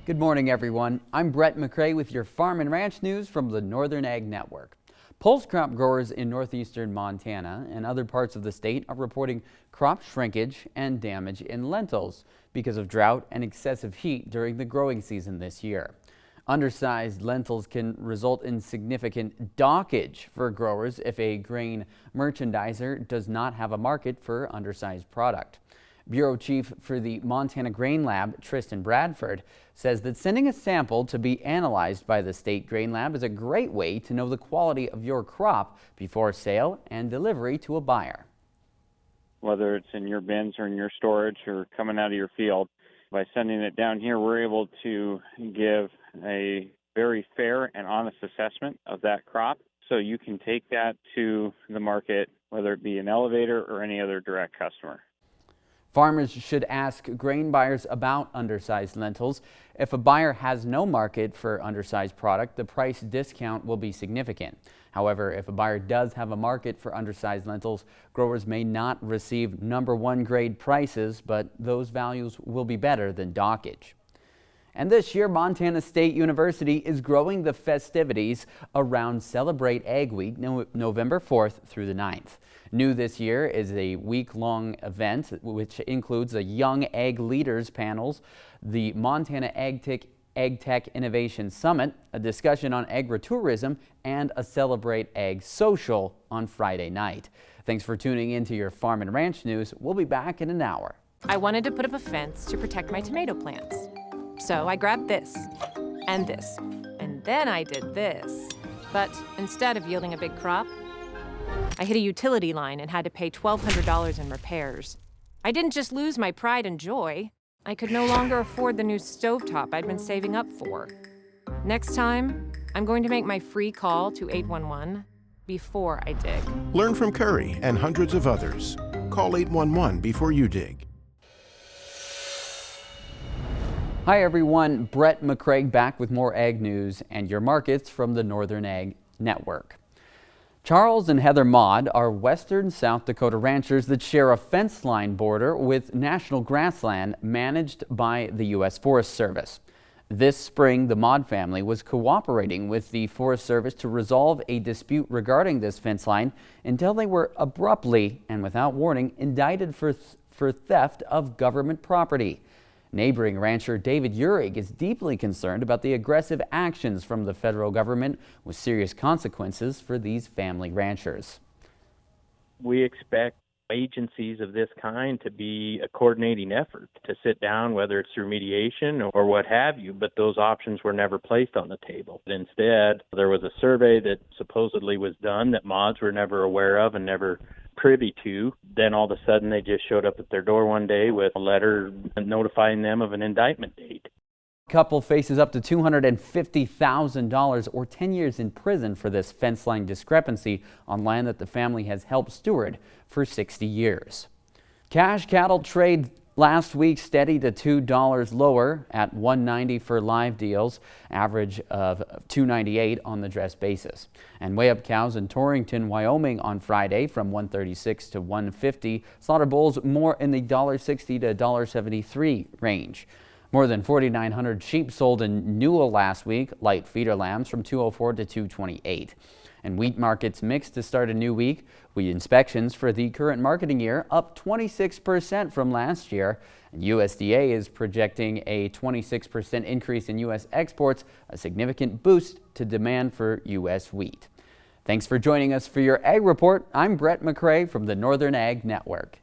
Good morning, everyone. I'm Brett McCrae with your Farm and Ranch news from the Northern Ag Network. Pulse crop growers in northeastern Montana and other parts of the state are reporting crop shrinkage and damage in lentils because of drought and excessive heat during the growing season this year. Undersized lentils can result in significant dockage for growers if a grain merchandiser does not have a market for undersized product. Bureau Chief for the Montana Grain Lab, Tristan Bradford, says that sending a sample to be analyzed by the state grain lab is a great way to know the quality of your crop before sale and delivery to a buyer. Whether it's in your bins or in your storage or coming out of your field, by sending it down here, we're able to give a very fair and honest assessment of that crop. So you can take that to the market, whether it be an elevator or any other direct customer. Farmers should ask grain buyers about undersized lentils. If a buyer has no market for undersized product, the price discount will be significant. However, if a buyer does have a market for undersized lentils, growers may not receive #1 grade prices, but those values will be better than dockage. And this year, Montana State University is growing the festivities around Celebrate Ag Week, November 4th through the 9th. New this year is a week-long event which includes a Young Ag Leaders panels, the Montana Ag Tech Innovation Summit, a discussion on agritourism, and a Celebrate Ag Social on Friday night. Thanks for tuning in to your Farm and Ranch news. We'll be back in an hour. I wanted to put up a fence to protect my tomato plants. So I grabbed this, and then I did this. But instead of yielding a big crop, I hit a utility line and had to pay $1,200 in repairs. I didn't just lose my pride and joy. I could no longer afford the new stovetop I'd been saving up for. Next time, I'm going to make my free call to 811 before I dig. Learn from Curry and hundreds of others. Call 811 before you dig. Hi everyone, Brett McCrae back with more ag news and your markets from the Northern Ag Network. Charles and Heather Maude are western South Dakota ranchers that share a fence line border with national grassland managed by the U.S. Forest Service. This spring, the Maude family was cooperating with the Forest Service to resolve a dispute regarding this fence line until they were abruptly and without warning indicted for theft of government property. Neighboring rancher David Uhrig is deeply concerned about the aggressive actions from the federal government with serious consequences for these family ranchers. We expect agencies of this kind to be a coordinating effort, to sit down, whether it's through mediation or what have you, but those options were never placed on the table. Instead, there was a survey that supposedly was done that Maudes were never aware of and never privy to. Then all of a sudden they just showed up at their door one day with a letter notifying them of an indictment date. Couple faces up to $250,000 or 10 years in prison for this fence line discrepancy on land that the family has helped steward for 60 years. Cash cattle trade last week steady to $2 lower at $190 for live deals, average of $298 on the dress basis. And weigh-up cows in Torrington, Wyoming on Friday from $136 to $150. Slaughter bulls more in the $1.60 to $1.73 range. More than 4,900 sheep sold in Newell last week, light feeder lambs from $204 to $228. And wheat markets mixed to start a new week. Wheat inspections for the current marketing year up 26% from last year. And USDA is projecting a 26% increase in U.S. exports, a significant boost to demand for U.S. wheat. Thanks for joining us for your Ag Report. I'm Brett McCrae from the Northern Ag Network.